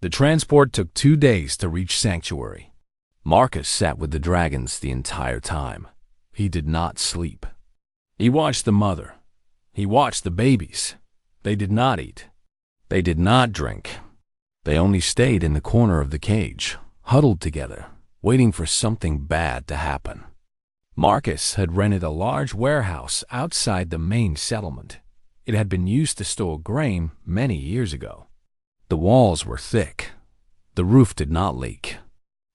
The transport took 2 days to reach Sanctuary. Marcus sat with the dragons the entire time. He did not sleep. He watched the mother. He watched the babies. They did not eat. They did not drink. They only stayed in the corner of the cage, huddled together, waiting for something bad to happen. Marcus had rented a large warehouse outside the main settlement. It had been used to store grain many years ago. The walls were thick. The roof did not leak.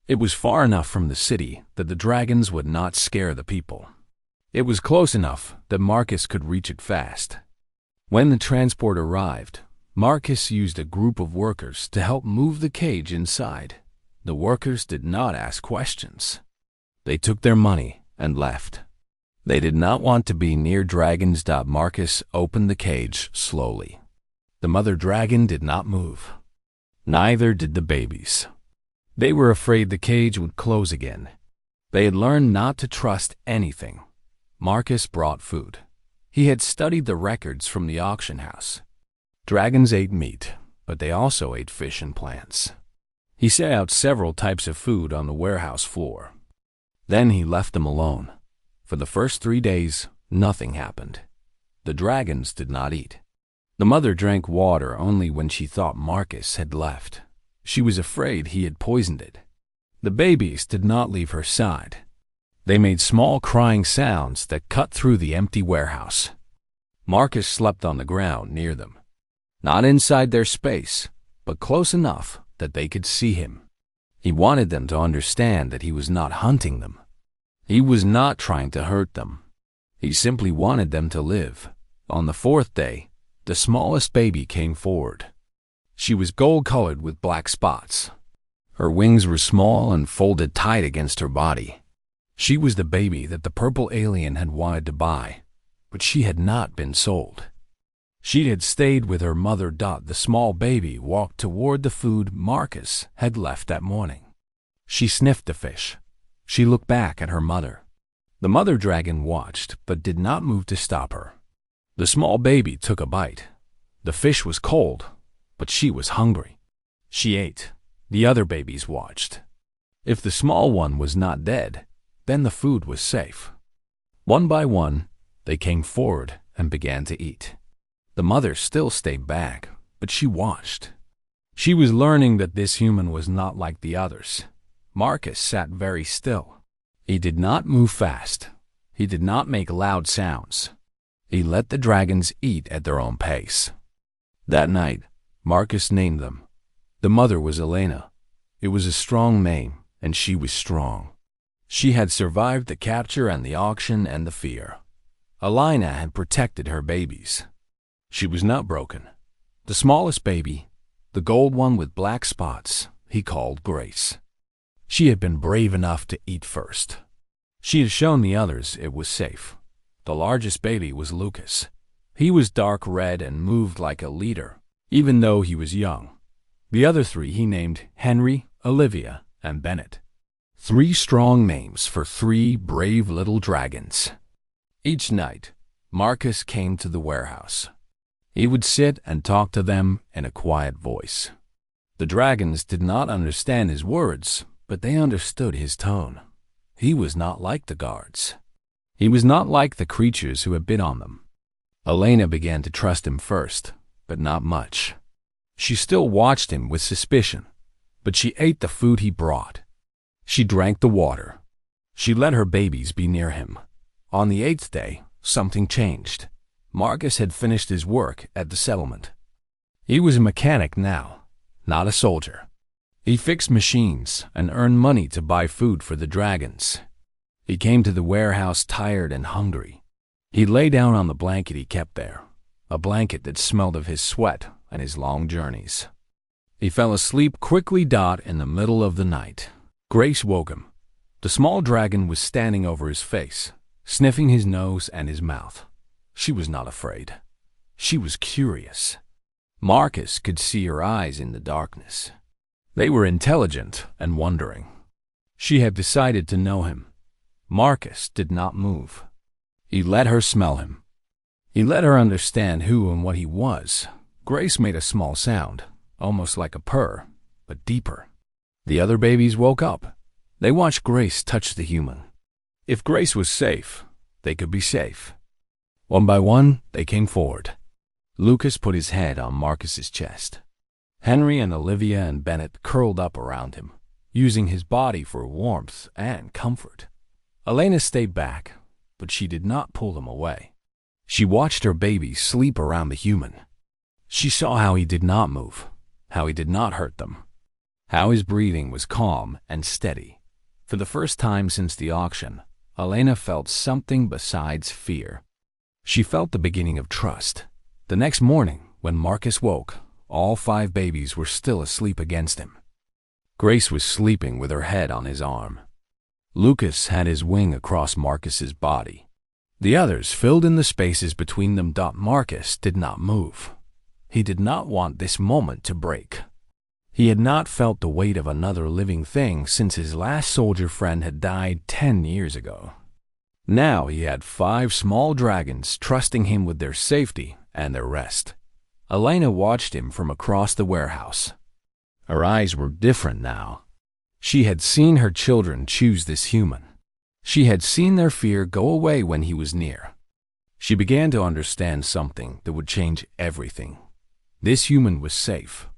It was far enough from the city that the dragons would not scare the people. It was close enough that Marcus could reach it fast. When the transport arrived, Marcus used a group of workers to help move the cage inside. The workers did not ask questions. They took their money and left. They did not want to be near dragons. Marcus opened the cage slowly. The mother dragon did not move. Neither did the babies. They were afraid the cage would close again. They had learned not to trust anything. Marcus brought food. He had studied the records from the auction house. Dragons ate meat, but they also ate fish and plants. He set out several types of food on the warehouse floor. Then he left them alone. For the first 3 days, nothing happened. The dragons did not eat. The mother drank water only when she thought Marcus had left. She was afraid he had poisoned it. The babies did not leave her side. They made small crying sounds that cut through the empty warehouse. Marcus slept on the ground near them. Not inside their space, but close enough that they could see him. He wanted them to understand that he was not hunting them. He was not trying to hurt them. He simply wanted them to live. On the 4th day, the smallest baby came forward. She was gold-colored with black spots. Her wings were small and folded tight against her body. She was the baby that the purple alien had wanted to buy, but she had not been sold. She had stayed with her mother. The small baby walked toward the food Marcus had left that morning. She sniffed the fish. She looked back at her mother. The mother dragon watched, but did not move to stop her. The small baby took a bite. The fish was cold, but she was hungry. She ate. The other babies watched. If the small one was not dead, then the food was safe. One by one, they came forward and began to eat. The mother still stayed back, but she watched. She was learning that this human was not like the others. Marcus sat very still. He did not move fast. He did not make loud sounds. He let the dragons eat at their own pace. That night, Marcus named them. The mother was Elena. It was a strong name, and she was strong. She had survived the capture and the auction and the fear. Elena had protected her babies. She was not broken. The smallest baby, the gold one with black spots, he called Grace. She had been brave enough to eat first. She had shown the others it was safe. The largest baby was Lucas. He was dark red and moved like a leader, even though he was young. The other 3 he named Henry, Olivia, and Bennett. 3 strong names for 3 brave little dragons. Each night, Marcus came to the warehouse. He would sit and talk to them in a quiet voice. The dragons did not understand his words, but they understood his tone. He was not like the guards. He was not like the creatures who had bid on them. Elena began to trust him first, but not much. She still watched him with suspicion, but she ate the food he brought. She drank the water. She let her babies be near him. On the 8th day, something changed. Marcus had finished his work at the settlement. He was a mechanic now, not a soldier. He fixed machines and earned money to buy food for the dragons. He came to the warehouse tired and hungry. He lay down on the blanket he kept there, a blanket that smelled of his sweat and his long journeys. He fell asleep quickly. In the middle of the night, Grace woke him. The small dragon was standing over his face, sniffing his nose and his mouth. She was not afraid. She was curious. Marcus could see her eyes in the darkness. They were intelligent and wondering. She had decided to know him. Marcus did not move. He let her smell him. He let her understand who and what he was. Grace made a small sound, almost like a purr, but deeper. The other babies woke up. They watched Grace touch the human. If Grace was safe, they could be safe. One by one, they came forward. Lucas put his head on Marcus's chest. Henry and Olivia and Bennett curled up around him, using his body for warmth and comfort. Elena stayed back, but she did not pull them away. She watched her baby sleep around the human. She saw how he did not move, how he did not hurt them, how his breathing was calm and steady. For the first time since the auction, Elena felt something besides fear. She felt the beginning of trust. The next morning, when Marcus woke, all 5 babies were still asleep against him. Grace was sleeping with her head on his arm. Lucas had his wing across Marcus's body. The others filled in the spaces between them. Marcus did not move. He did not want this moment to break. He had not felt the weight of another living thing since his last soldier friend had died 10 years ago. Now he had 5 small dragons trusting him with their safety and their rest. Elena watched him from across the warehouse. Her eyes were different now. She had seen her children choose this human. She had seen their fear go away when he was near. She began to understand something that would change everything. This human was safe.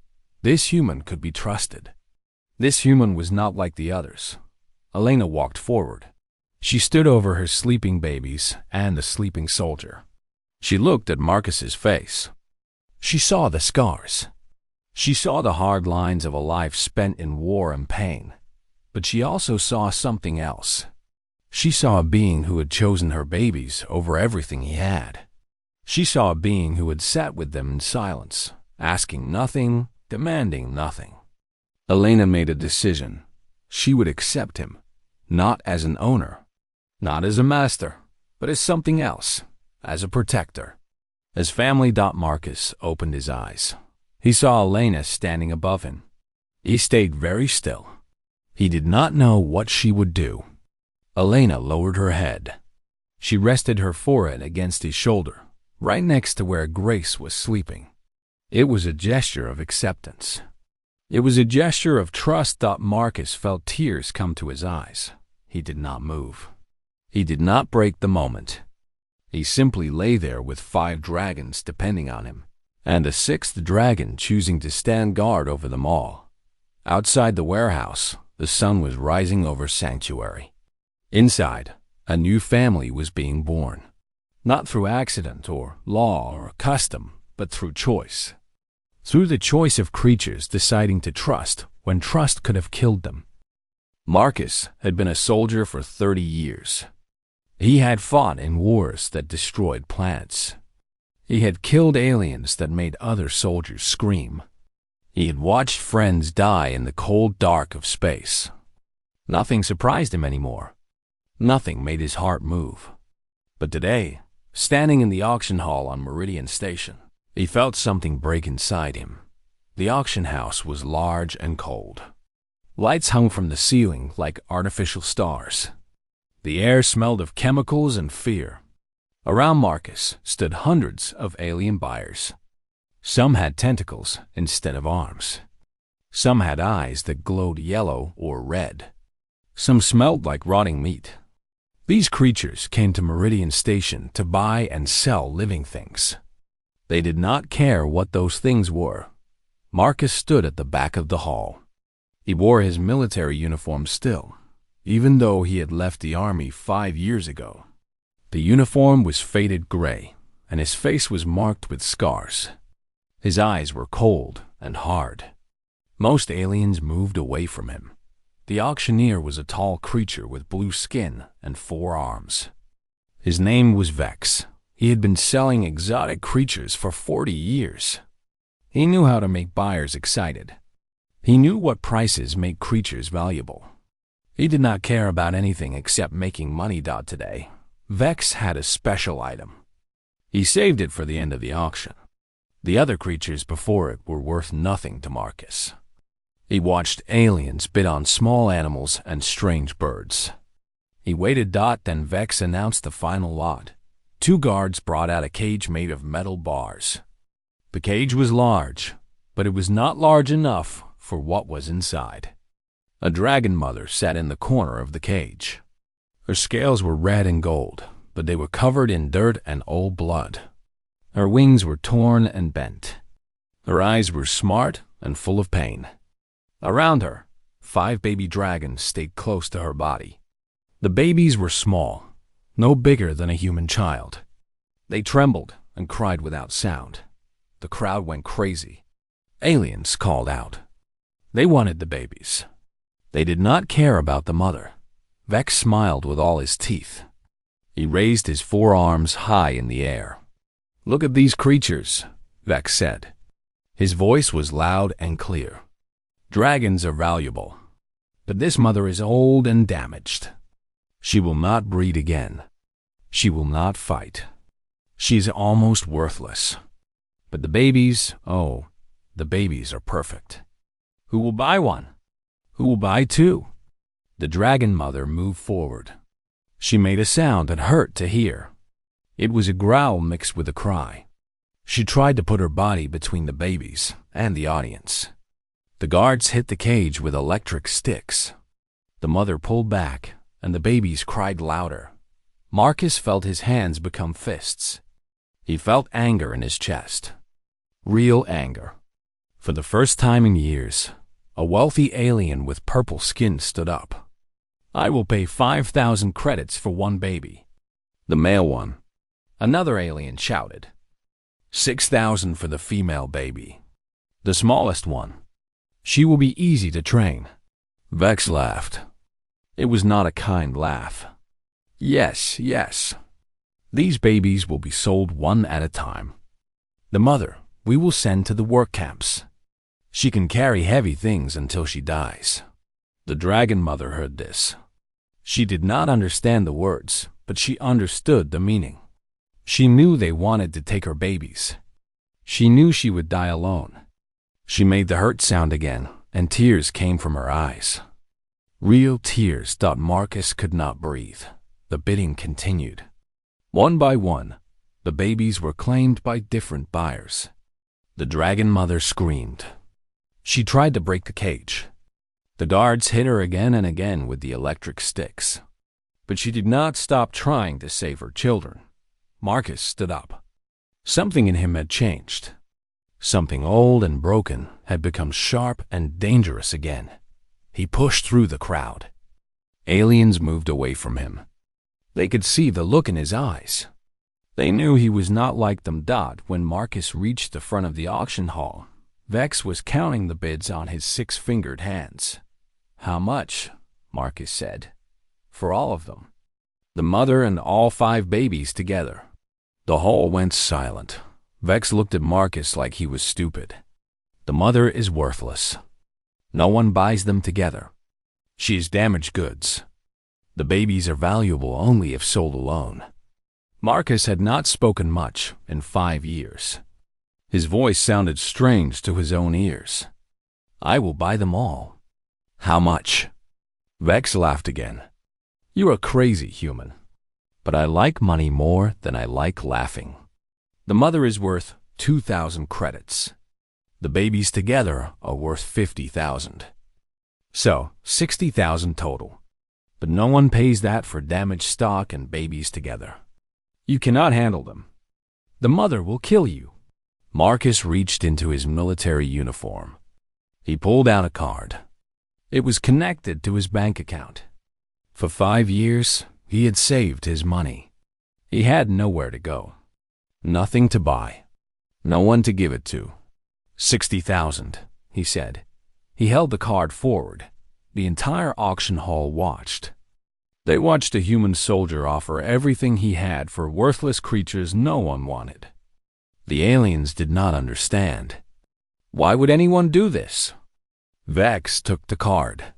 This human could be trusted. This human was not like the others. Elena walked forward. She stood over her sleeping babies and the sleeping soldier. She looked at Marcus's face. She saw the scars. She saw the hard lines of a life spent in war and pain. But she also saw something else. She saw a being who had chosen her babies over everything he had. She saw a being who had sat with them in silence, asking nothing, demanding nothing. Elena made a decision. She would accept him, not as an owner, not as a master, but as something else, as a protector. As family. Marcus opened his eyes. He saw Elena standing above him. He stayed very still. He did not know what she would do. Elena lowered her head. She rested her forehead against his shoulder, right next to where Grace was sleeping. It was a gesture of acceptance. It was a gesture of trust. Marcus felt tears come to his eyes. He did not move. He did not break the moment. He simply lay there with 5 dragons depending on him, and a 6th dragon choosing to stand guard over them all. Outside the warehouse, the sun was rising over Sanctuary. Inside, a new family was being born. Not through accident or law or custom, but through choice. Through the choice of creatures deciding to trust when trust could have killed them. Marcus had been a soldier for 30 years. He had fought in wars that destroyed planets. He had killed aliens that made other soldiers scream. He had watched friends die in the cold dark of space. Nothing surprised him anymore. Nothing made his heart move. But today, standing in the auction hall on Meridian Station, he felt something break inside him. The auction house was large and cold. Lights hung from the ceiling like artificial stars. The air smelled of chemicals and fear. Around Marcus stood hundreds of alien buyers. Some had tentacles instead of arms. Some had eyes that glowed yellow or red. Some smelled like rotting meat. These creatures came to Meridian Station to buy and sell living things. They did not care what those things were. Marcus stood at the back of the hall. He wore his military uniform still, even though he had left the army 5 years ago. The uniform was faded gray, and his face was marked with scars. His eyes were cold and hard. Most aliens moved away from him. The auctioneer was a tall creature with blue skin and 4 arms. His name was Vex. He had been selling exotic creatures for 40 years. He knew how to make buyers excited. He knew what prices made creatures valuable. He did not care about anything except making money. Today, Vex had a special item. He saved it for the end of the auction. The other creatures before it were worth nothing to Marcus. He watched aliens bid on small animals and strange birds. He waited. Then Vex announced the final lot. 2 guards brought out a cage made of metal bars. The cage was large, but it was not large enough for what was inside. A dragon mother sat in the corner of the cage. Her scales were red and gold, but they were covered in dirt and old blood. Her wings were torn and bent. Her eyes were smart and full of pain. Around her, 5 baby dragons stayed close to her body. The babies were small, no bigger than a human child. They trembled and cried without sound. The crowd went crazy. Aliens called out. They wanted the babies. They did not care about the mother. Vex smiled with all his teeth. He raised his forearms high in the air. "Look at these creatures," Vex said. His voice was loud and clear. "Dragons are valuable, but this mother is old and damaged. She will not breed again. She will not fight. She is almost worthless. But the babies, oh, the babies are perfect. Who will buy one? Who will buy 2? The dragon mother moved forward. She made a sound that hurt to hear. It was a growl mixed with a cry. She tried to put her body between the babies and the audience. The guards hit the cage with electric sticks. The mother pulled back, and the babies cried louder. Marcus felt his hands become fists. He felt anger in his chest. Real anger. For the first time in years, a wealthy alien with purple skin stood up. "I will pay 5,000 credits for one baby." The male one. Another alien shouted. 6,000 for the female baby. The smallest one. "She will be easy to train." Vex laughed. It was not a kind laugh. "Yes, yes. These babies will be sold one at a time. The mother we will send to the work camps. She can carry heavy things until she dies." The dragon mother heard this. She did not understand the words, but she understood the meaning. She knew they wanted to take her babies. She knew she would die alone. She made the hurt sound again, and tears came from her eyes. Real tears thought Marcus could not breathe. The bidding continued. One by one, the babies were claimed by different buyers. The dragon mother screamed. She tried to break the cage. The guards hit her again and again with the electric sticks. But she did not stop trying to save her children. Marcus stood up. Something in him had changed. Something old and broken had become sharp and dangerous again. He pushed through the crowd. Aliens moved away from him. They could see the look in his eyes. They knew he was not like them. When Marcus reached the front of the auction hall, Vex was counting the bids on his 6-fingered hands. "How much?" Marcus said. "For all of them. The mother and all 5 babies together." The hall went silent. Vex looked at Marcus like he was stupid. "The mother is worthless. No one buys them together. She is damaged goods. The babies are valuable only if sold alone." Marcus had not spoken much in 5 years. His voice sounded strange to his own ears. "I will buy them all." "How much?" Vex laughed again. "You are crazy, human. But I like money more than I like laughing. The mother is worth 2,000 credits. The babies together are worth 50,000. So, 60,000 total. But no one pays that for damaged stock and babies together. You cannot handle them. The mother will kill you." Marcus reached into his military uniform. He pulled out a card. It was connected to his bank account. For 5 years, he had saved his money. He had nowhere to go. Nothing to buy. No one to give it to. 60,000, he said. He held the card forward. The entire auction hall watched. They watched a human soldier offer everything he had for worthless creatures no one wanted. The aliens did not understand. Why would anyone do this? Vex took the card.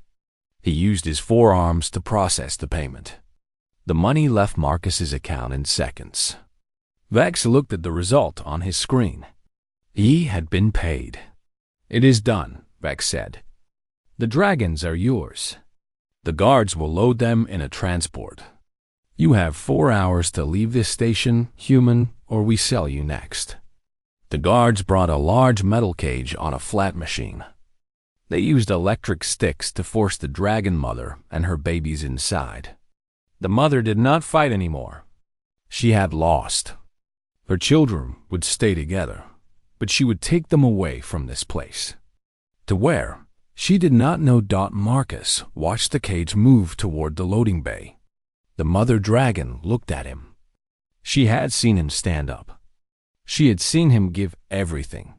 He used his forearms to process the payment. The money left Marcus's account in seconds. Vex looked at the result on his screen. He had been paid. "It is done," Vex said. "The dragons are yours. The guards will load them in a transport. You have 4 hours to leave this station, human, or we sell you next." The guards brought a large metal cage on a flat machine. They used electric sticks to force the dragon mother and her babies inside. The mother did not fight anymore. She had lost. Her children would stay together, but she would take them away from this place. To where? She did not know. Marcus watched the cage move toward the loading bay. The mother dragon looked at him. She had seen him stand up. She had seen him give everything.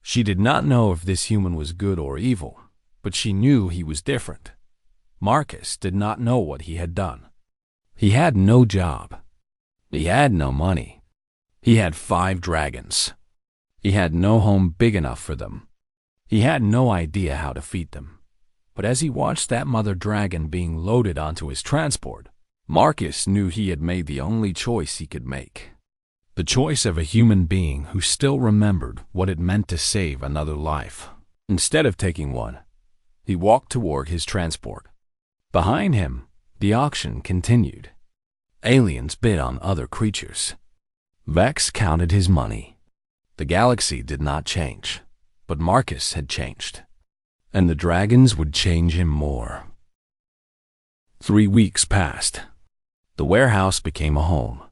She did not know if this human was good or evil, but she knew he was different. Marcus did not know what he had done. He had no job. He had no money. He had 5 dragons. He had no home big enough for them. He had no idea how to feed them. But as he watched that mother dragon being loaded onto his transport, Marcus knew he had made the only choice he could make. The choice of a human being who still remembered what it meant to save another life. Instead of taking one, he walked toward his transport. Behind him, the auction continued. Aliens bid on other creatures. Vex counted his money. The galaxy did not change, but Marcus had changed. And the dragons would change him more. 3 weeks passed. The warehouse became a home.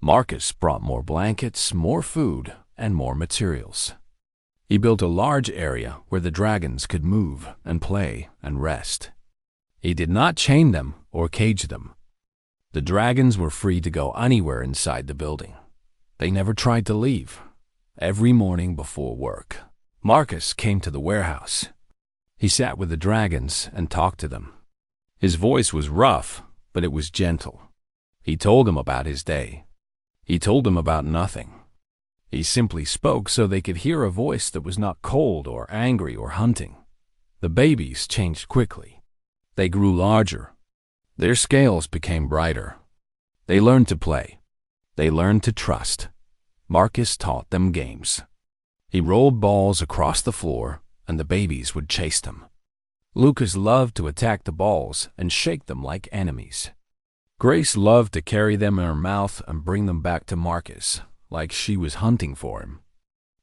Marcus brought more blankets, more food, and more materials. He built a large area where the dragons could move and play and rest. He did not chain them or cage them. The dragons were free to go anywhere inside the building. They never tried to leave. Every morning before work, Marcus came to the warehouse. He sat with the dragons and talked to them. His voice was rough, but it was gentle. He told them about his day. He told them about nothing. He simply spoke so they could hear a voice that was not cold or angry or hunting. The babies changed quickly. They grew larger. Their scales became brighter. They learned to play. They learned to trust. Marcus taught them games. He rolled balls across the floor, and the babies would chase them. Lucas loved to attack the balls and shake them like enemies. Grace loved to carry them in her mouth and bring them back to Marcus, like she was hunting for him.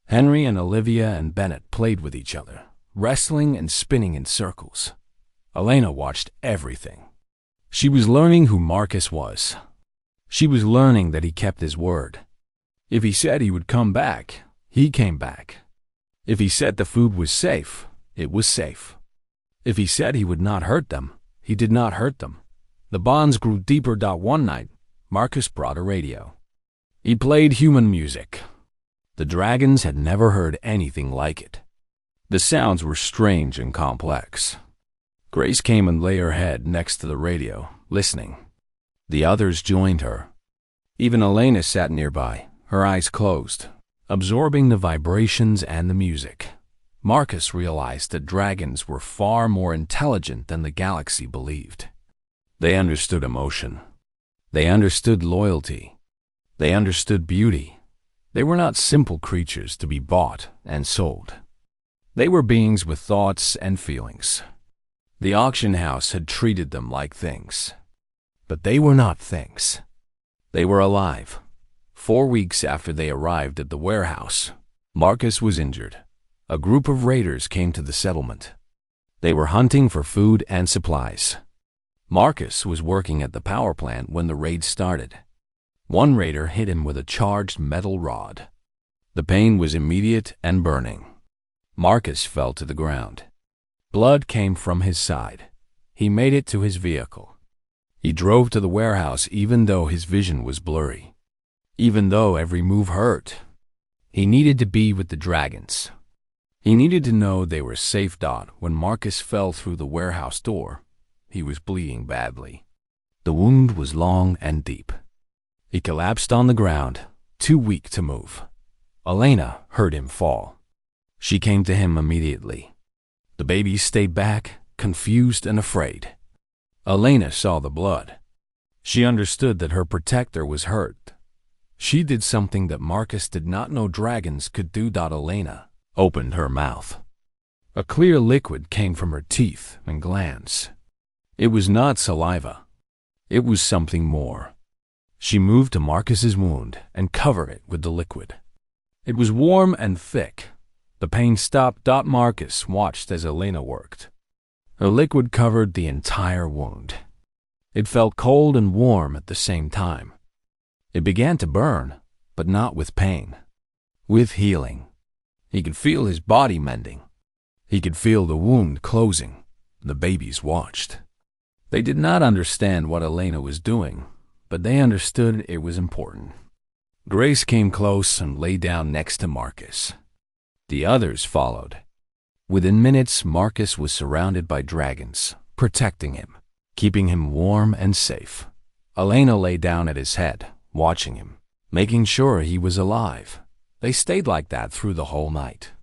Henry and Olivia and Bennett played with each other, wrestling and spinning in circles. Elena watched everything. She was learning who Marcus was. She was learning that he kept his word. If he said he would come back, he came back. If he said the food was safe, it was safe. If he said he would not hurt them, he did not hurt them. The bonds grew deeper. One night, Marcus brought a radio. He played human music. The dragons had never heard anything like it. The sounds were strange and complex. Grace came and lay her head next to the radio, listening. The others joined her. Even Elena sat nearby, her eyes closed, absorbing the vibrations and the music. Marcus realized that dragons were far more intelligent than the galaxy believed. They understood emotion. They understood loyalty. They understood beauty. They were not simple creatures to be bought and sold. They were beings with thoughts and feelings. The auction house had treated them like things. But they were not things. They were alive. 4 weeks after they arrived at the warehouse, Marcus was injured. A group of raiders came to the settlement. They were hunting for food and supplies. Marcus was working at the power plant when the raid started. One raider hit him with a charged metal rod. The pain was immediate and burning. Marcus fell to the ground. Blood came from his side. He made it to his vehicle. He drove to the warehouse even though his vision was blurry. Even though every move hurt. He needed to be with the dragons. He needed to know they were safe. When Marcus fell through the warehouse door, he was bleeding badly. The wound was long and deep. He collapsed on the ground, too weak to move. Elena heard him fall. She came to him immediately. The babies stayed back, confused and afraid. Elena saw the blood. She understood that her protector was hurt. She did something that Marcus did not know dragons could do. Elena opened her mouth. A clear liquid came from her teeth and glands. It was not saliva. It was something more. She moved to Marcus's wound and covered it with the liquid. It was warm and thick. The pain stopped. Marcus watched as Elena worked. Her liquid covered the entire wound. It felt cold and warm at the same time. It began to burn, but not with pain. With healing. He could feel his body mending. He could feel the wound closing. The babies watched. They did not understand what Elena was doing, but they understood it was important. Grace came close and lay down next to Marcus. The others followed. Within minutes, Marcus was surrounded by dragons, protecting him, keeping him warm and safe. Elena lay down at his head, watching him, making sure he was alive. They stayed like that through the whole night.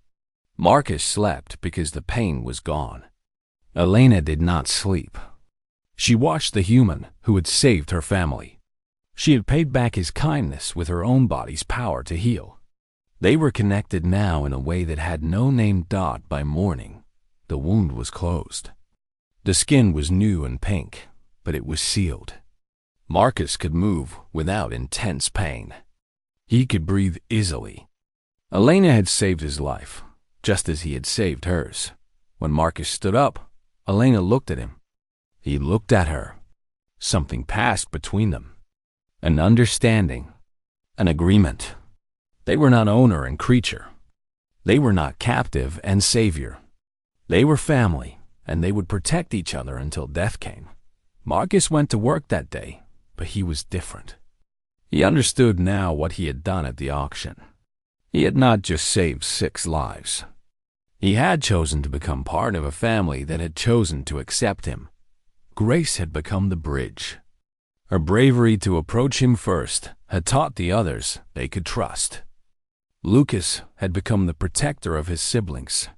Marcus slept because the pain was gone. Elena did not sleep. She watched the human who had saved her family. She had paid back his kindness with her own body's power to heal. They were connected now in a way that had no name. By morning, the wound was closed. The skin was new and pink, but it was sealed. Marcus could move without intense pain. He could breathe easily. Elena had saved his life, just as he had saved hers. When Marcus stood up, Elena looked at him. He looked at her. Something passed between them. An understanding. An agreement. They were not owner and creature. They were not captive and savior. They were family, and they would protect each other until death came. Marcus went to work that day, but he was different. He understood now what he had done at the auction. He had not just saved 6 lives. He had chosen to become part of a family that had chosen to accept him. Grace had become the bridge. Her bravery to approach him first had taught the others they could trust. Lucas had become the protector of his siblings,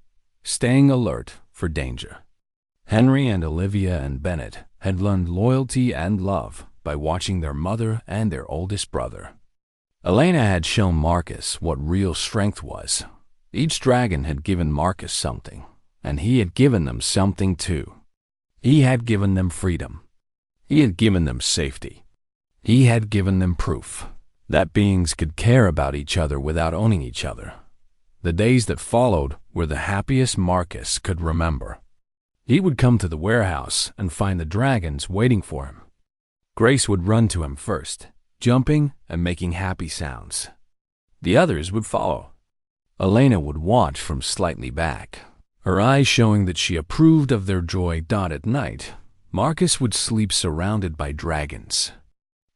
staying alert for danger. Henry and Olivia and Bennett had learned loyalty and love by watching their mother and their oldest brother. Elena had shown Marcus what real strength was. Each dragon had given Marcus something, and he had given them something too. He had given them freedom. He had given them safety. He had given them proof that beings could care about each other without owning each other. The days that followed were the happiest Marcus could remember. He would come to the warehouse and find the dragons waiting for him. Grace would run to him first, jumping and making happy sounds. The others would follow. Elena would watch from slightly back, her eyes showing that she approved of their joy. At night, Marcus would sleep surrounded by dragons.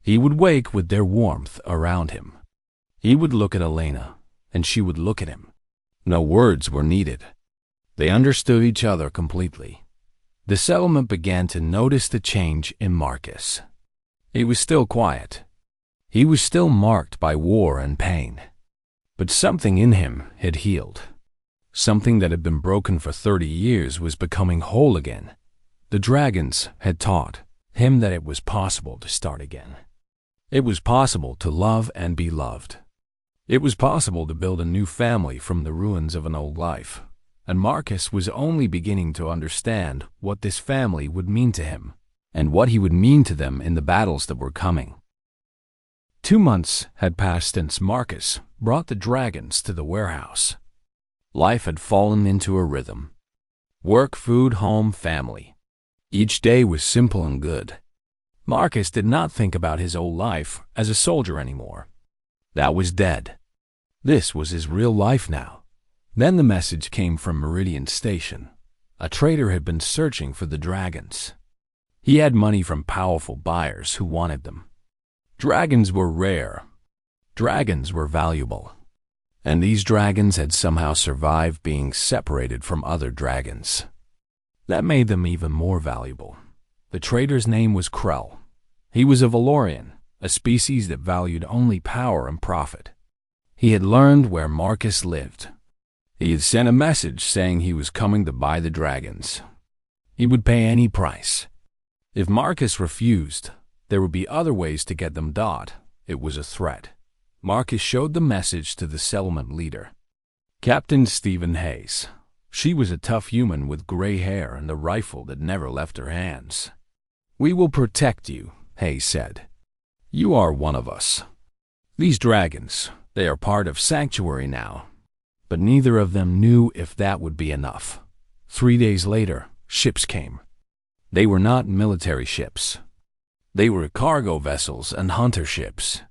He would wake with their warmth around him. He would look at Elena, and she would look at him. No words were needed. They understood each other completely. The settlement began to notice the change in Marcus. He was still quiet. He was still marked by war and pain. But something in him had healed. Something that had been broken for 30 years was becoming whole again. The dragons had taught him that it was possible to start again. It was possible to love and be loved. It was possible to build a new family from the ruins of an old life. And Marcus was only beginning to understand what this family would mean to him, and what he would mean to them in the battles that were coming. 2 months had passed since Marcus brought the dragons to the warehouse. Life had fallen into a rhythm. Work, food, home, family. Each day was simple and good. Marcus did not think about his old life as a soldier anymore. That was dead. This was his real life now. Then the message came from Meridian Station. A trader had been searching for the dragons. He had money from powerful buyers who wanted them. Dragons were rare. Dragons were valuable. And these dragons had somehow survived being separated from other dragons. That made them even more valuable. The trader's name was Krell. He was a Valorian, a species that valued only power and profit. He had learned where Marcus lived. He had sent a message saying he was coming to buy the dragons. He would pay any price. If Marcus refused, there would be other ways to get them. It was a threat. Marcus showed the message to the settlement leader, Captain Stephen Hayes. She was a tough human with gray hair and a rifle that never left her hands. "We will protect you," Hayes said. "You are one of us. These dragons, they are part of Sanctuary now. But neither of them knew if that would be enough. 3 days later, ships came. They were not military ships. They were cargo vessels and hunter ships.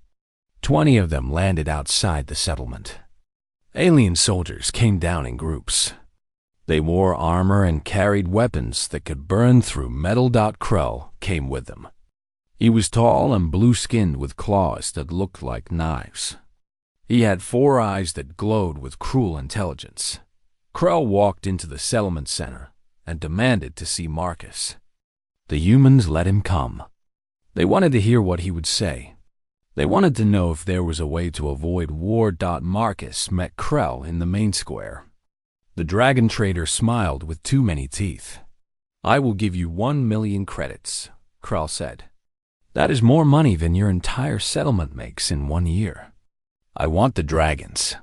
20 of them landed outside the settlement. Alien soldiers came down in groups. They wore armor and carried weapons that could burn through metal. Krell came with them. He was tall and blue-skinned with claws that looked like knives. He had 4 eyes that glowed with cruel intelligence. Krell walked into the settlement center and demanded to see Marcus. The humans let him come. They wanted to hear what he would say. They wanted to know if there was a way to avoid war. Marcus met Krell in the main square. The dragon trader smiled with too many teeth. "I will give you 1,000,000 credits, Krell said. "That is more money than your entire settlement makes in 1 year. I want the dragons.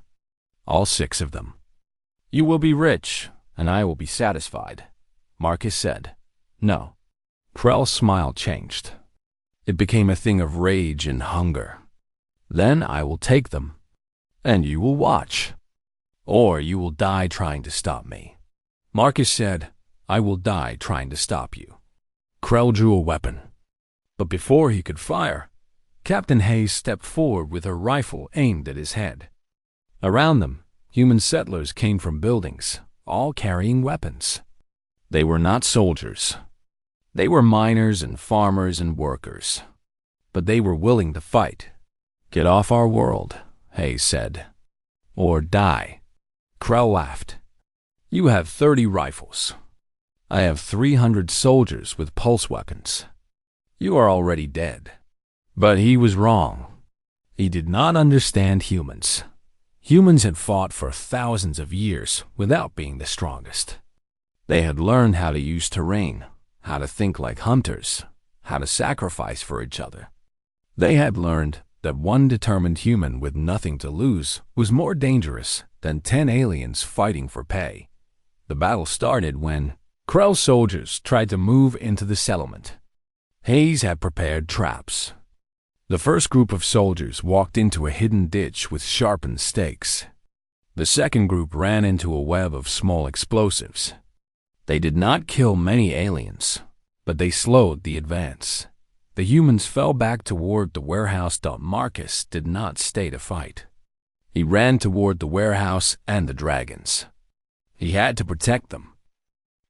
All 6 of them. You will be rich, and I will be satisfied," Marcus said. "No." Krell's smile changed. It became a thing of rage and hunger. "Then I will take them, and you will watch. Or you will die trying to stop me." Marcus said, "I will die trying to stop you." Krell drew a weapon. But before he could fire, Captain Hayes stepped forward with a rifle aimed at his head. Around them, human settlers came from buildings, all carrying weapons. They were not soldiers. They were miners and farmers and workers. But they were willing to fight. "Get off our world," Hayes said. "Or die." Krell laughed. "You have 30 rifles. I have 300 soldiers with pulse weapons. You are already dead." But he was wrong. He did not understand humans. Humans had fought for thousands of years without being the strongest. They had learned how to use terrain, how to think like hunters, how to sacrifice for each other. They had learned that one determined human with nothing to lose was more dangerous than 10 aliens fighting for pay. The battle started when Krell's soldiers tried to move into the settlement. Hayes had prepared traps. The first group of soldiers walked into a hidden ditch with sharpened stakes. The second group ran into a web of small explosives. They did not kill many aliens, but they slowed the advance. The humans fell back toward the warehouse. Marcus did not stay to fight. He ran toward the warehouse and the dragons. He had to protect them.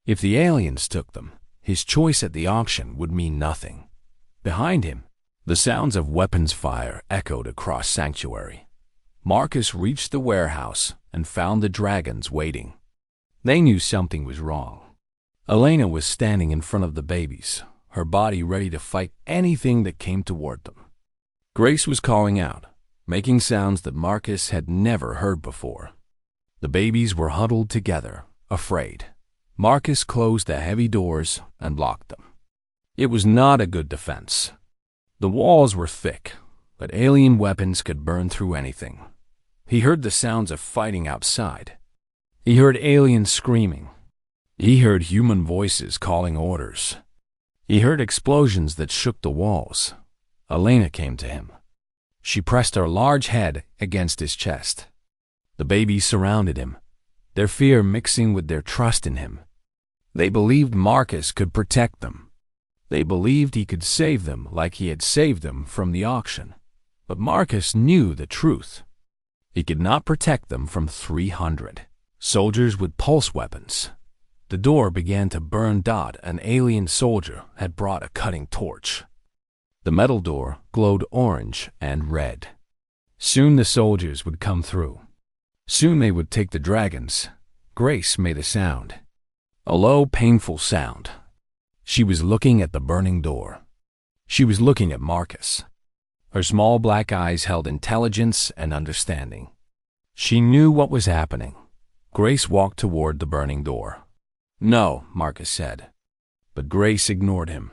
If the aliens took them, his choice at the auction would mean nothing. Behind him, the sounds of weapons fire echoed across Sanctuary. Marcus reached the warehouse and found the dragons waiting. They knew something was wrong. Elena was standing in front of the babies, her body ready to fight anything that came toward them. Grace was calling out, making sounds that Marcus had never heard before. The babies were huddled together, afraid. Marcus closed the heavy doors and locked them. It was not a good defense. The walls were thick, but alien weapons could burn through anything. He heard the sounds of fighting outside. He heard aliens screaming. He heard human voices calling orders. He heard explosions that shook the walls. Elena came to him. She pressed her large head against his chest. The babies surrounded him, their fear mixing with their trust in him. They believed Marcus could protect them. They believed he could save them like he had saved them from the auction. But Marcus knew the truth. He could not protect them from 300 soldiers with pulse weapons. The door began to burn. An alien soldier had brought a cutting torch. The metal door glowed orange and red. Soon the soldiers would come through. Soon they would take the dragons. Grace made a sound. A low, painful sound. She was looking at the burning door. She was looking at Marcus. Her small black eyes held intelligence and understanding. She knew what was happening. Grace walked toward the burning door. "No," Marcus said. But Grace ignored him.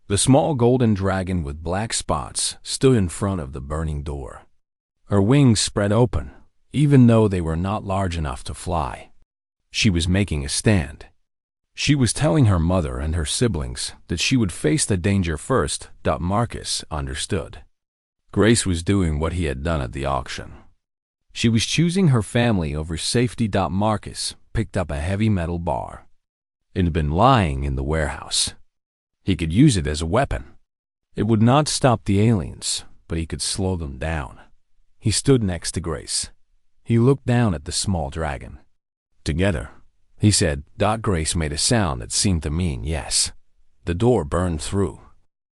The small golden dragon with black spots stood in front of the burning door. Her wings spread open, even though they were not large enough to fly. She was making a stand. She was telling her mother and her siblings that she would face the danger first. Marcus understood. Grace was doing what he had done at the auction. She was choosing her family over safety. Marcus picked up a heavy metal bar. It had been lying in the warehouse. He could use it as a weapon. It would not stop the aliens, but he could slow them down. He stood next to Grace. He looked down at the small dragon. "Together," he said. Grace made a sound that seemed to mean yes. The door burned through.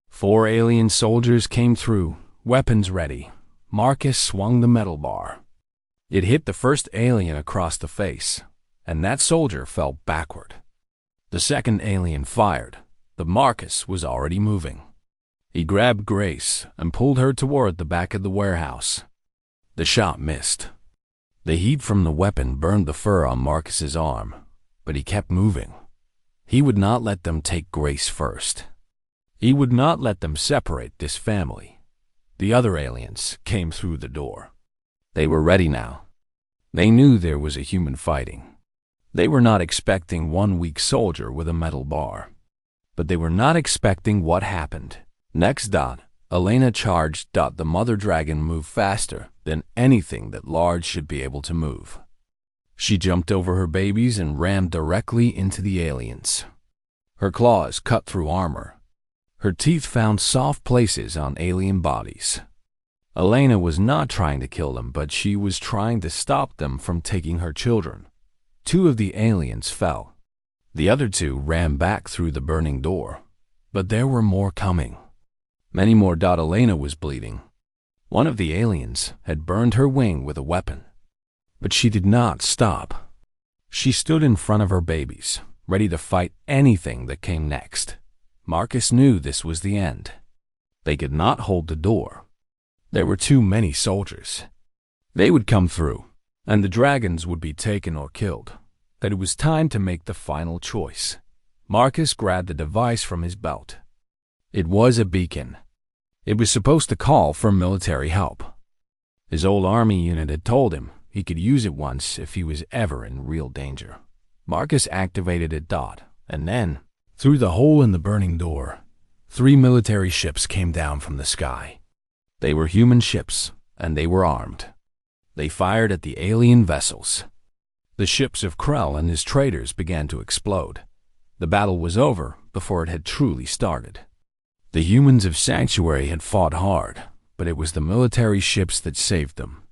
4 alien soldiers came through, weapons ready. Marcus swung the metal bar. It hit the first alien across the face, and that soldier fell backward. The second alien fired, but Marcus was already moving. He grabbed Grace and pulled her toward the back of the warehouse. The shot missed. The heat from the weapon burned the fur on Marcus's arm, but he kept moving. He would not let them take Grace first. He would not let them separate this family. The other aliens came through the door. They were ready now. They knew there was a human fighting. They were not expecting one weak soldier with a metal bar. But they were not expecting what happened. Next, Elena charged. The mother dragon moved faster than anything that large should be able to move. She jumped over her babies and rammed directly into the aliens. Her claws cut through armor. Her teeth found soft places on alien bodies. Elena was not trying to kill them, but she was trying to stop them from taking her children. 2 of the aliens fell. The other 2 ran back through the burning door. But there were more coming. Many more. Elena was bleeding. One of the aliens had burned her wing with a weapon. But she did not stop. She stood in front of her babies, ready to fight anything that came next. Marcus knew this was the end. They could not hold the door. There were too many soldiers. They would come through, and the dragons would be taken or killed. That it was time to make the final choice. Marcus grabbed the device from his belt. It was a beacon. It was supposed to call for military help. His old army unit had told him he could use it once if he was ever in real danger. Marcus activated it. And then, through the hole in the burning door, 3 military ships came down from the sky. They were human ships, and they were armed. They fired at the alien vessels. The ships of Krell and his traders began to explode. The battle was over before it had truly started. The humans of Sanctuary had fought hard, but it was the military ships that saved them.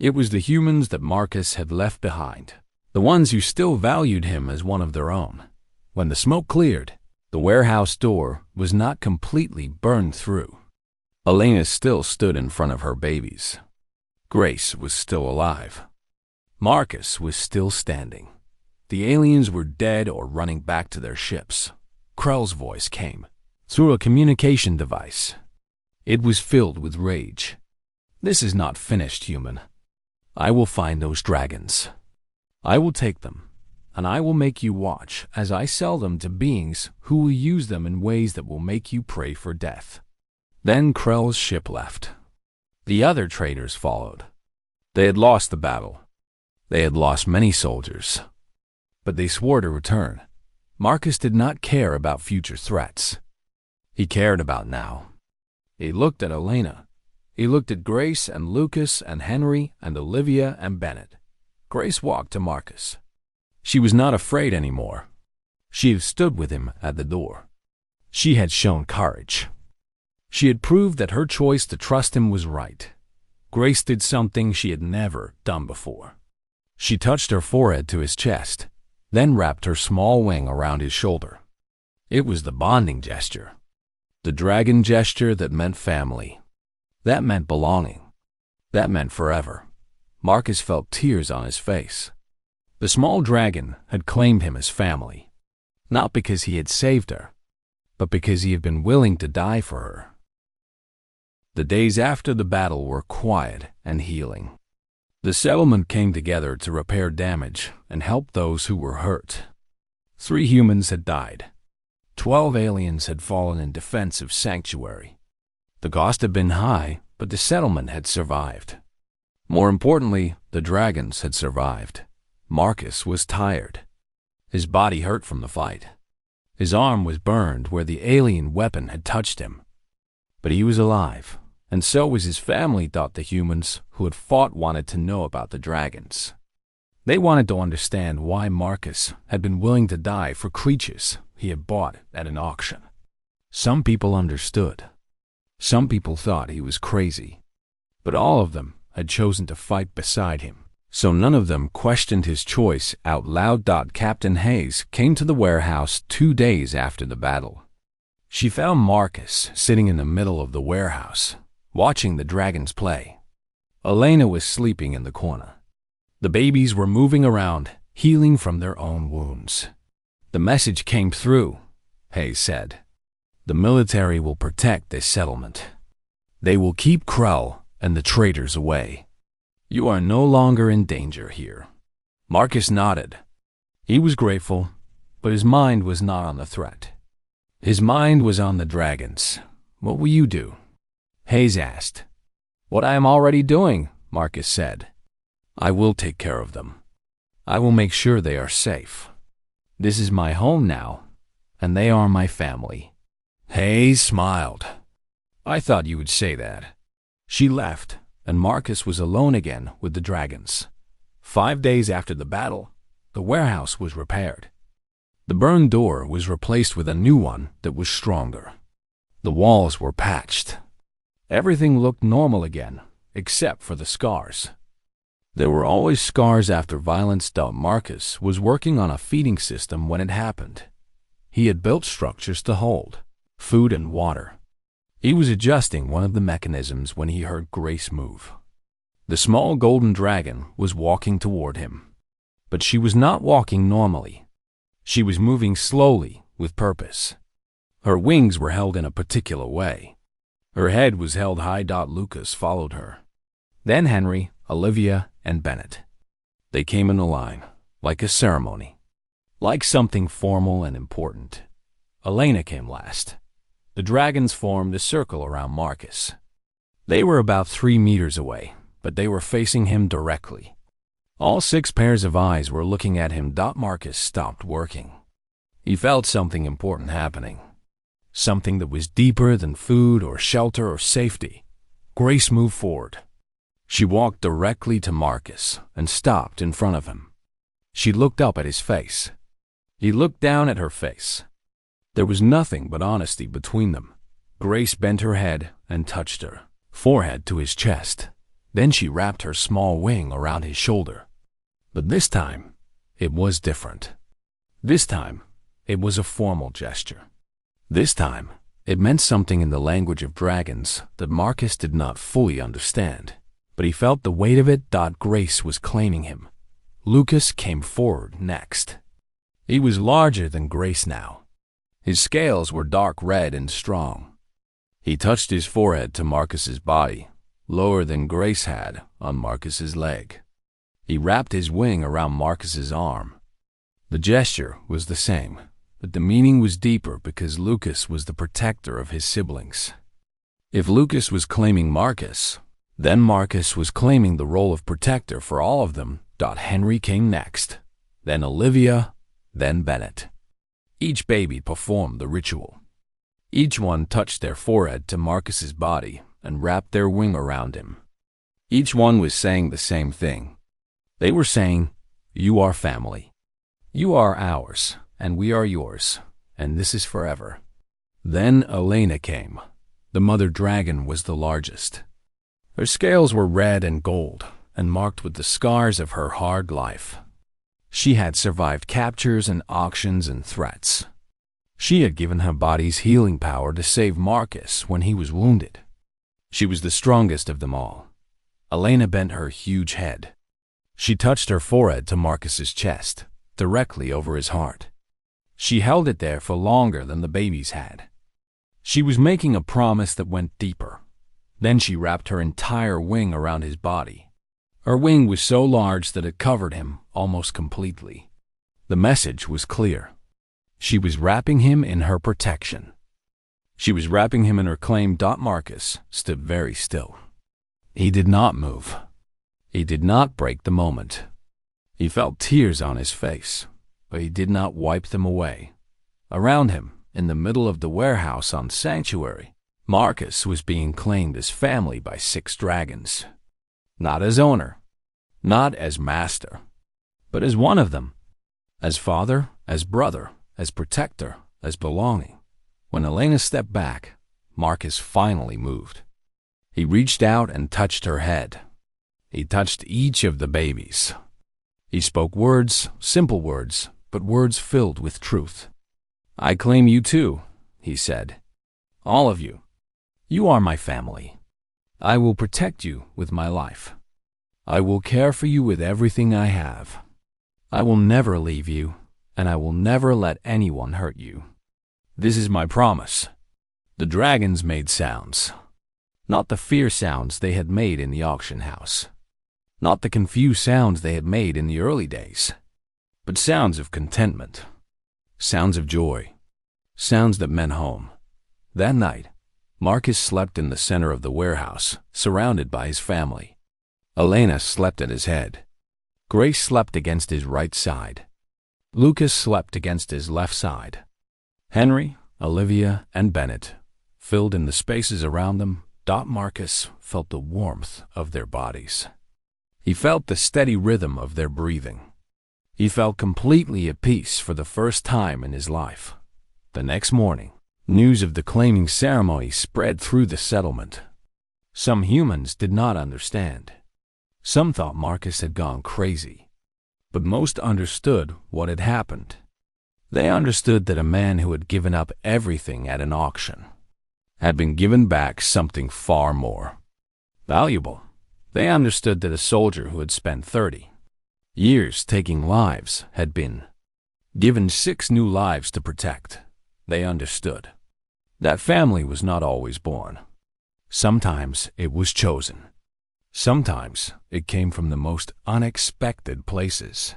It was the humans that Marcus had left behind, the ones who still valued him as one of their own. When the smoke cleared, the warehouse door was not completely burned through. Elena still stood in front of her babies. Grace was still alive. Marcus was still standing. The aliens were dead or running back to their ships. Krell's voice came through a communication device. It was filled with rage. "This is not finished, human. I will find those dragons. I will take them, and I will make you watch as I sell them to beings who will use them in ways that will make you pray for death." Then Krell's ship left. The other traders followed. They had lost the battle. They had lost many soldiers. But they swore to return. Marcus did not care about future threats. He cared about now. He looked at Elena. He looked at Grace and Lucas and Henry and Olivia and Bennett. Grace walked to Marcus. She was not afraid anymore. She had stood with him at the door. She had shown courage. She had proved that her choice to trust him was right. Grace did something she had never done before. She touched her forehead to his chest, then wrapped her small wing around his shoulder. It was the bonding gesture. The dragon gesture that meant family. That meant belonging. That meant forever. Marcus felt tears on his face. The small dragon had claimed him as family, not because he had saved her, but because he had been willing to die for her. The days after the battle were quiet and healing. The settlement came together to repair damage and help those who were hurt. 3 humans had died. 12 aliens had fallen in defense of Sanctuary. The cost had been high, but the settlement had survived. More importantly, the dragons had survived. Marcus was tired. His body hurt from the fight. His arm was burned where the alien weapon had touched him. But he was alive, And so was his family, thought the humans who had fought wanted to know about the dragons. They wanted to understand why Marcus had been willing to die for creatures he had bought at an auction. Some people understood. Some people thought he was crazy. But all of them had chosen to fight beside him, so none of them questioned his choice out loud. Captain Hayes came to the warehouse 2 days after the battle. She found Marcus sitting in the middle of the warehouse, watching the dragons play. Elena was sleeping in the corner. The babies were moving around, healing from their own wounds. The message came through, Hayes said. The military will protect this settlement. They will keep Krell and the traitors away. You are no longer in danger here. Marcus nodded. He was grateful, but his mind was not on the threat. His mind was on the dragons. What will you do? Hayes asked. What I am already doing, Marcus said. I will take care of them. I will make sure they are safe. This is my home now, and they are my family. Hayes smiled. I thought you would say that. She left, and Marcus was alone again with the dragons. 5 days after the battle, the warehouse was repaired. The burned door was replaced with a new one that was stronger. The walls were patched. Everything looked normal again, except for the scars. There were always scars after violence. Marcus was working on a feeding system when it happened. He had built structures to hold food and water. He was adjusting one of the mechanisms when he heard Grace move. The small golden dragon was walking toward him. But she was not walking normally. She was moving slowly with purpose. Her wings were held in a particular way. Her head was held high. Lucas followed her. Then Henry, Olivia, and Bennett. They came in a line, like a ceremony, like something formal and important. Elena came last. The dragons formed a circle around Marcus. They were about 3 meters away, but they were facing him directly. All 6 pairs of eyes were looking at him. Marcus stopped working. He felt something important happening. Something that was deeper than food or shelter or safety. Grace moved forward. She walked directly to Marcus and stopped in front of him. She looked up at his face. He looked down at her face. There was nothing but honesty between them. Grace bent her head and touched her forehead to his chest. Then she wrapped her small wing around his shoulder. But this time, it was different. This time, it was a formal gesture. This time, it meant something in the language of dragons that Marcus did not fully understand. But he felt the weight of it. Grace was claiming him. Lucas came forward next. He was larger than Grace now. His scales were dark red and strong. He touched his forehead to Marcus's body, lower than Grace had on Marcus's leg. He wrapped his wing around Marcus's arm. The gesture was the same, but the meaning was deeper because Lucas was the protector of his siblings. If Lucas was claiming Marcus, then Marcus was claiming the role of protector for all of them. Henry came next, then Olivia, then Bennett. Each baby performed the ritual. Each one touched their forehead to Marcus's body and wrapped their wing around him. Each one was saying the same thing. They were saying, "You are family. You are ours, and we are yours, and this is forever." Then Elena came. The mother dragon was the largest. Her scales were red and gold, and marked with the scars of her hard life. She had survived captures and auctions and threats. She had given her body's healing power to save Marcus when he was wounded. She was the strongest of them all. Elena bent her huge head. She touched her forehead to Marcus's chest, directly over his heart. She held it there for longer than the babies had. She was making a promise that went deeper. Then she wrapped her entire wing around his body. Her wing was so large that it covered him almost completely. The message was clear. She was wrapping him in her protection. She was wrapping him in her claim. Marcus stood very still. He did not move. He did not break the moment. He felt tears on his face, but he did not wipe them away. Around him, in the middle of the warehouse on Sanctuary, Marcus was being claimed as family by 6 dragons. Not as owner, not as master, but as one of them. As father, as brother, as protector, as belonging. When Elena stepped back, Marcus finally moved. He reached out and touched her head. He touched each of the babies. He spoke words, simple words, but words filled with truth. "I claim you too," he said. "All of you. You are my family. I will protect you with my life. I will care for you with everything I have. I will never leave you, and I will never let anyone hurt you. This is my promise." The dragons made sounds. Not the fear sounds they had made in the auction house. Not the confused sounds they had made in the early days. But sounds of contentment. Sounds of joy. Sounds that meant home. That night, Marcus slept in the center of the warehouse, surrounded by his family. Elena slept at his head. Grace slept against his right side. Lucas slept against his left side. Henry, Olivia, and Bennett filled in the spaces around them. Marcus felt the warmth of their bodies. He felt the steady rhythm of their breathing. He felt completely at peace for the first time in his life. The next morning, news of the claiming ceremony spread through the settlement. Some humans did not understand. Some thought Marcus had gone crazy. But most understood what had happened. They understood that a man who had given up everything at an auction had been given back something far more valuable. They understood that a soldier who had spent 30 years taking lives had been given 6 new lives to protect. They understood that family was not always born. Sometimes it was chosen. Sometimes it came from the most unexpected places.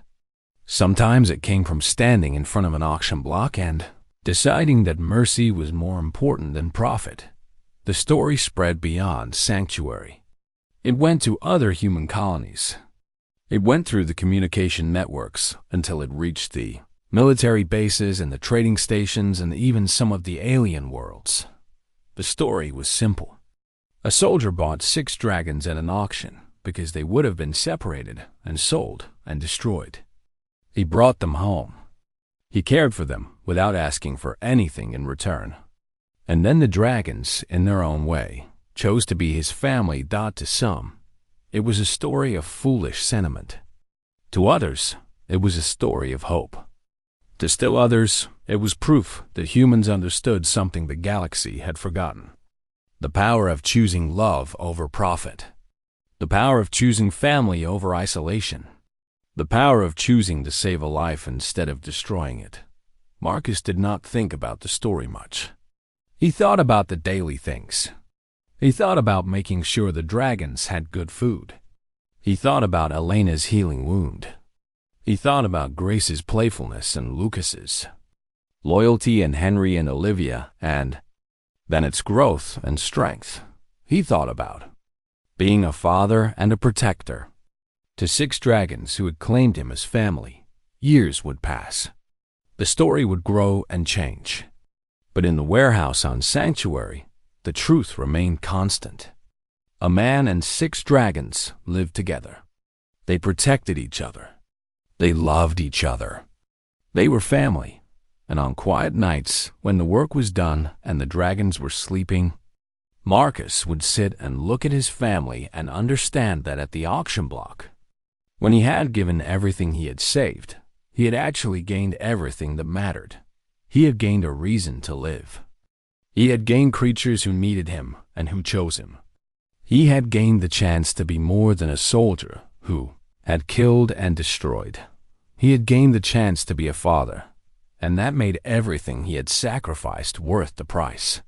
Sometimes it came from standing in front of an auction block and deciding that mercy was more important than profit. The story spread beyond Sanctuary. It went to other human colonies. It went through the communication networks until it reached the military bases and the trading stations and even some of the alien worlds. The story was simple. A soldier bought 6 dragons at an auction because they would have been separated and sold and destroyed. He brought them home. He cared for them without asking for anything in return. And then the dragons, in their own way, chose to be his family. To some, it was a story of foolish sentiment. To others, it was a story of hope. To still others, it was proof that humans understood something the galaxy had forgotten. The power of choosing love over profit. The power of choosing family over isolation. The power of choosing to save a life instead of destroying it. Marcus did not think about the story much. He thought about the daily things. He thought about making sure the dragons had good food. He thought about Elena's healing wound. He thought about Grace's playfulness and Lucas's loyalty and Henry and Olivia and then its growth and strength. He thought about being a father and a protector. To 6 dragons who had claimed him as family, years would pass. The story would grow and change. But in the warehouse on Sanctuary, the truth remained constant. A man and 6 dragons lived together. They protected each other. They loved each other. They were family. And on quiet nights, when the work was done and the dragons were sleeping, Marcus would sit and look at his family and understand that at the auction block, when he had given everything he had saved, he had actually gained everything that mattered. He had gained a reason to live. He had gained creatures who needed him and who chose him. He had gained the chance to be more than a soldier who had killed and destroyed. He had gained the chance to be a father, and that made everything he had sacrificed worth the price.